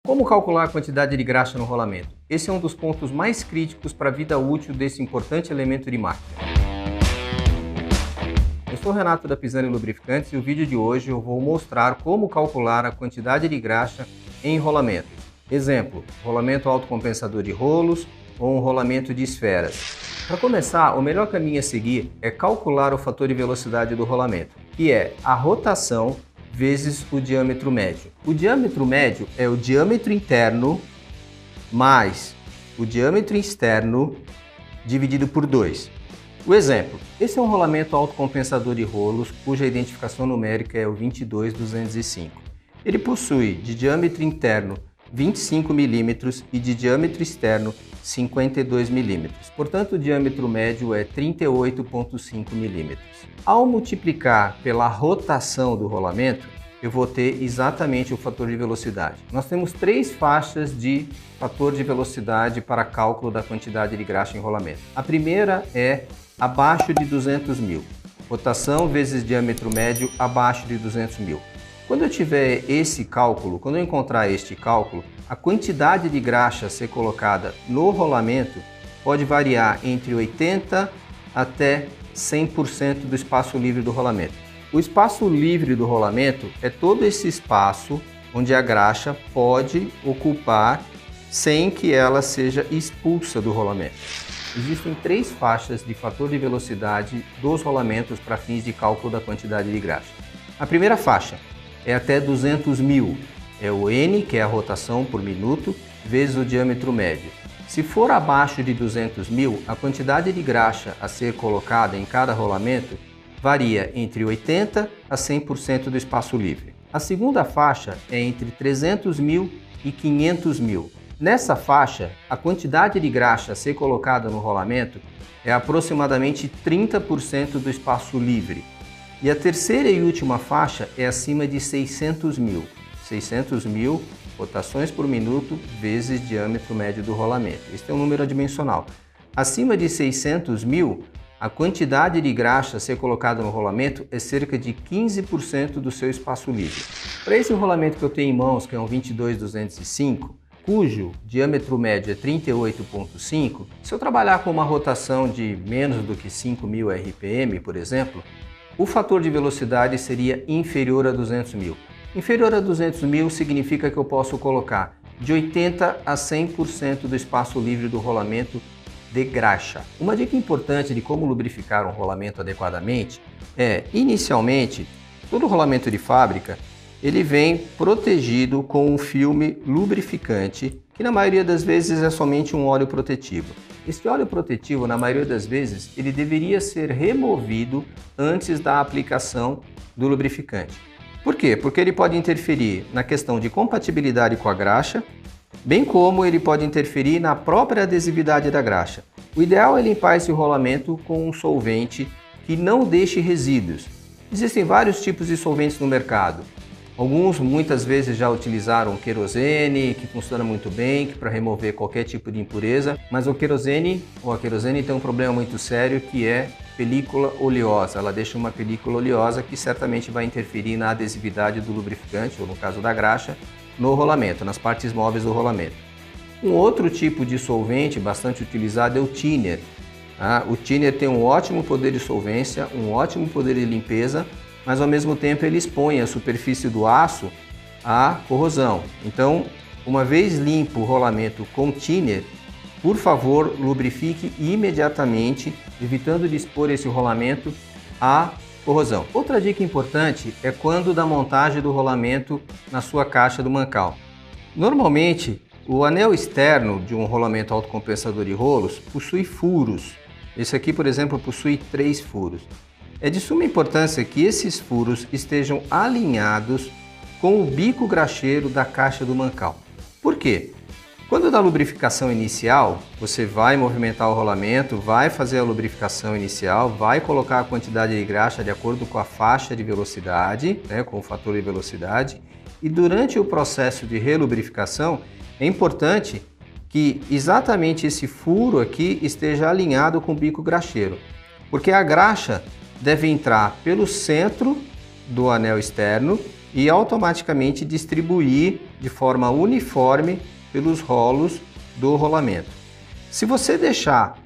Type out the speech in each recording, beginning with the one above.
Como calcular a quantidade de graxa no rolamento? Esse é um dos pontos mais críticos para a vida útil desse importante elemento de máquina. Eu sou Renato da Pisani Lubrificantes e no vídeo de hoje eu vou mostrar como calcular a quantidade de graxa em rolamentos. Exemplo, rolamento autocompensador de rolos ou um rolamento de esferas. Para começar, o melhor caminho a seguir é calcular o fator de velocidade do rolamento, que é a rotação vezes o diâmetro médio. O diâmetro médio é o diâmetro interno mais o diâmetro externo dividido por 2. O exemplo, esse é um rolamento autocompensador de rolos cuja identificação numérica é o 22205. Ele possui de diâmetro interno 25 mm e de diâmetro externo 52 mm. Portanto, o diâmetro médio é 38,5 mm. Ao multiplicar pela rotação do rolamento, eu vou ter exatamente o fator de velocidade. Nós temos 3 faixas de fator de velocidade para cálculo da quantidade de graxa em rolamento. A primeira é abaixo de 200 mil. Rotação vezes diâmetro médio abaixo de 200 mil. Quando eu tiver esse cálculo, quando eu encontrar este cálculo, a quantidade de graxa a ser colocada no rolamento pode variar entre 80% até 100% do espaço livre do rolamento. O espaço livre do rolamento é todo esse espaço onde a graxa pode ocupar sem que ela seja expulsa do rolamento. Existem 3 faixas de fator de velocidade dos rolamentos para fins de cálculo da quantidade de graxa. A primeira faixa é até 200 mil, é o N, que é a rotação por minuto, vezes o diâmetro médio. Se for abaixo de 200 mil, a quantidade de graxa a ser colocada em cada rolamento varia entre 80% a 100% do espaço livre. A segunda faixa é entre 300 mil e 500 mil. Nessa faixa, a quantidade de graxa a ser colocada no rolamento é aproximadamente 30% do espaço livre. E a terceira e última faixa é acima de 600 mil. 600 mil rotações por minuto vezes diâmetro médio do rolamento. Este é um número adimensional. Acima de 600 mil, a quantidade de graxa a ser colocada no rolamento é cerca de 15% do seu espaço livre. Para esse rolamento que eu tenho em mãos, que é um 22205, cujo diâmetro médio é 38,5, se eu trabalhar com uma rotação de menos do que 5.000 RPM, por exemplo, o fator de velocidade seria inferior a 200 mil. Inferior a 200 mil significa que eu posso colocar de 80% a 100% do espaço livre do rolamento de graxa. Uma dica importante de como lubrificar um rolamento adequadamente é, inicialmente, todo rolamento de fábrica ele vem protegido com um filme lubrificante, que na maioria das vezes é somente um óleo protetivo. Este óleo protetivo, na maioria das vezes, ele deveria ser removido antes da aplicação do lubrificante. Por quê? Porque ele pode interferir na questão de compatibilidade com a graxa, bem como ele pode interferir na própria adesividade da graxa. O ideal é limpar esse rolamento com um solvente que não deixe resíduos. Existem vários tipos de solventes no mercado. Alguns muitas vezes já utilizaram querosene, que funciona muito bem para remover qualquer tipo de impureza, mas a querosene tem um problema muito sério que é película oleosa. Ela deixa uma película oleosa que certamente vai interferir na adesividade do lubrificante, ou no caso da graxa, no rolamento, nas partes móveis do rolamento. Um outro tipo de solvente bastante utilizado é o thinner. O thinner tem um ótimo poder de solvência, um ótimo poder de limpeza, mas ao mesmo tempo ele expõe a superfície do aço à corrosão. Então, uma vez limpo o rolamento com thinner, por favor, lubrifique imediatamente, evitando de expor esse rolamento à corrosão. Outra dica importante é quando da montagem do rolamento na sua caixa do mancal. Normalmente, o anel externo de um rolamento autocompensador de rolos possui furos. Esse aqui, por exemplo, possui 3 furos. É de suma importância que esses furos estejam alinhados com o bico graxeiro da caixa do mancal. Por quê? Quando da lubrificação inicial, você vai movimentar o rolamento, vai fazer a lubrificação inicial, vai colocar a quantidade de graxa de acordo com a faixa de velocidade, com o fator de velocidade, e durante o processo de relubrificação é importante que exatamente esse furo aqui esteja alinhado com o bico graxeiro, porque a graxa deve entrar pelo centro do anel externo e automaticamente distribuir de forma uniforme pelos rolos do rolamento. Se você deixar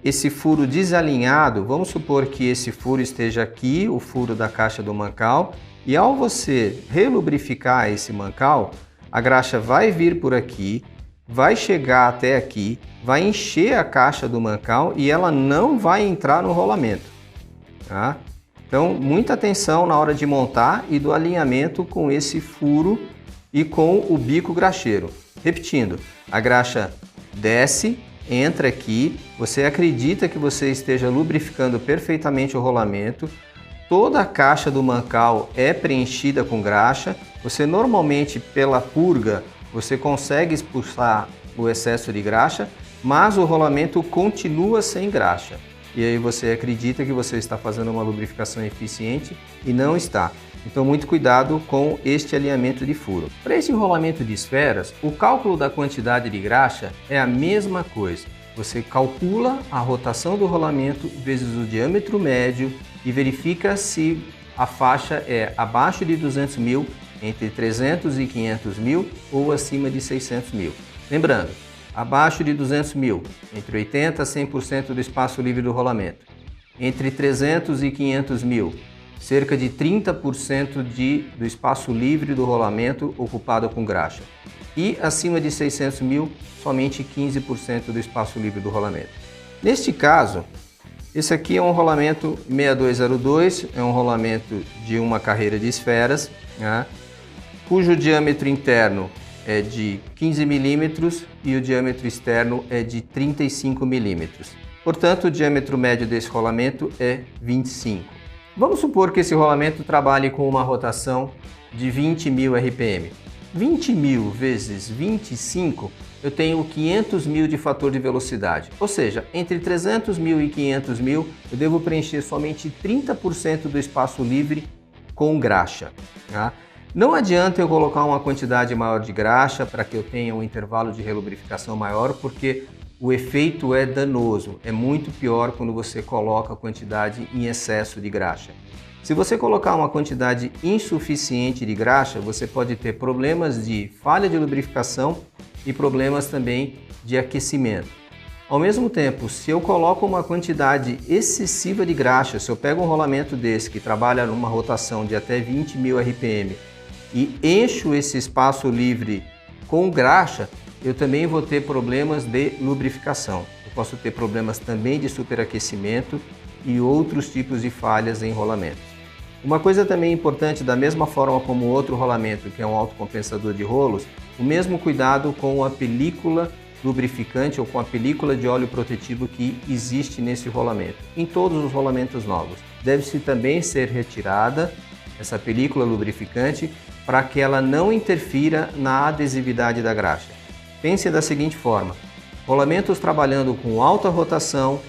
esse furo desalinhado, vamos supor que esse furo esteja aqui, o furo da caixa do mancal, e ao você relubrificar esse mancal, a graxa vai vir por aqui, vai chegar até aqui, vai encher a caixa do mancal e ela não vai entrar no rolamento, tá? Então, muita atenção na hora de montar e do alinhamento com esse furo e com o bico graxeiro. Repetindo, a graxa desce, entra aqui, você acredita que você esteja lubrificando perfeitamente o rolamento, toda a caixa do mancal é preenchida com graxa, você normalmente pela purga você consegue expulsar o excesso de graxa, mas o rolamento continua sem graxa. E aí você acredita que você está fazendo uma lubrificação eficiente e não está. Então muito cuidado com este alinhamento de furo. Para esse rolamento de esferas, o cálculo da quantidade de graxa é a mesma coisa. Você calcula a rotação do rolamento vezes o diâmetro médio e verifica se a faixa é abaixo de 200 mil, entre 300 e 500 mil ou acima de 600 mil. Lembrando, abaixo de 200 mil, entre 80% a 100% do espaço livre do rolamento. Entre 300 e 500 mil, cerca de 30% do espaço livre do rolamento ocupado com graxa. E acima de 600 mil, somente 15% do espaço livre do rolamento. Neste caso, esse aqui é um rolamento 6202, é um rolamento de uma carreira de esferas, né, cujo diâmetro interno é de 15 milímetros e o diâmetro externo é de 35 milímetros. Portanto, o diâmetro médio desse rolamento é 25. Vamos supor que esse rolamento trabalhe com uma rotação de 20 mil RPM. 20 mil vezes 25, eu tenho 500 mil de fator de velocidade. Ou seja, entre 300 mil e 500 mil, eu devo preencher somente 30% do espaço livre com graxa, tá? Não adianta eu colocar uma quantidade maior de graxa para que eu tenha um intervalo de relubrificação maior, porque o efeito é danoso. É muito pior quando você coloca a quantidade em excesso de graxa. Se você colocar uma quantidade insuficiente de graxa, você pode ter problemas de falha de lubrificação e problemas também de aquecimento. Ao mesmo tempo, se eu coloco uma quantidade excessiva de graxa, se eu pego um rolamento desse que trabalha numa rotação de até 20 mil RPM e encho esse espaço livre com graxa, eu também vou ter problemas de lubrificação. Eu posso ter problemas também de superaquecimento e outros tipos de falhas em rolamentos. Uma coisa também importante, da mesma forma como o outro rolamento, que é um autocompensador de rolos, o mesmo cuidado com a película lubrificante ou com a película de óleo protetivo que existe nesse rolamento. Em todos os rolamentos novos, deve-se também ser retirada essa película lubrificante para que ela não interfira na adesividade da graxa. Pense da seguinte forma: rolamentos trabalhando com alta rotação,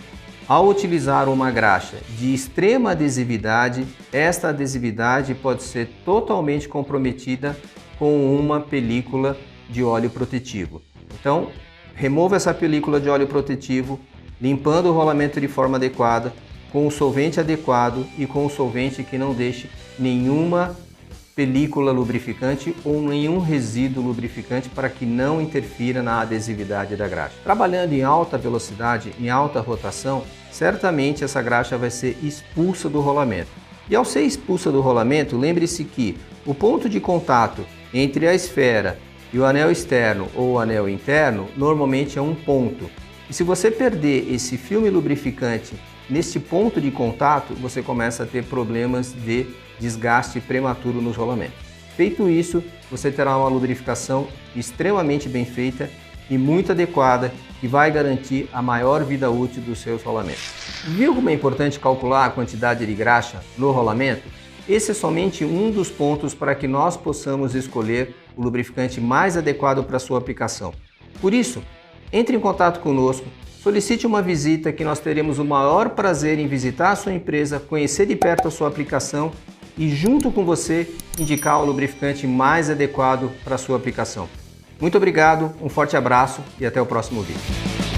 ao utilizar uma graxa de extrema adesividade, esta adesividade pode ser totalmente comprometida com uma película de óleo protetivo. Então, remova essa película de óleo protetivo, limpando o rolamento de forma adequada, com o solvente adequado e com o solvente que não deixe nenhuma película lubrificante ou nenhum resíduo lubrificante para que não interfira na adesividade da graxa. Trabalhando em alta velocidade, em alta rotação, certamente essa graxa vai ser expulsa do rolamento. E ao ser expulsa do rolamento, lembre-se que o ponto de contato entre a esfera e o anel externo ou o anel interno normalmente é um ponto. E se você perder esse filme lubrificante neste ponto de contato, você começa a ter problemas de desgaste prematuro nos rolamentos. Feito isso, você terá uma lubrificação extremamente bem feita e muito adequada, que vai garantir a maior vida útil dos seus rolamentos. Viu como é importante calcular a quantidade de graxa no rolamento? Esse é somente um dos pontos para que nós possamos escolher o lubrificante mais adequado para a sua aplicação. Por isso, entre em contato conosco, solicite uma visita que nós teremos o maior prazer em visitar a sua empresa, conhecer de perto a sua aplicação e junto com você indicar o lubrificante mais adequado para a sua aplicação. Muito obrigado, um forte abraço e até o próximo vídeo.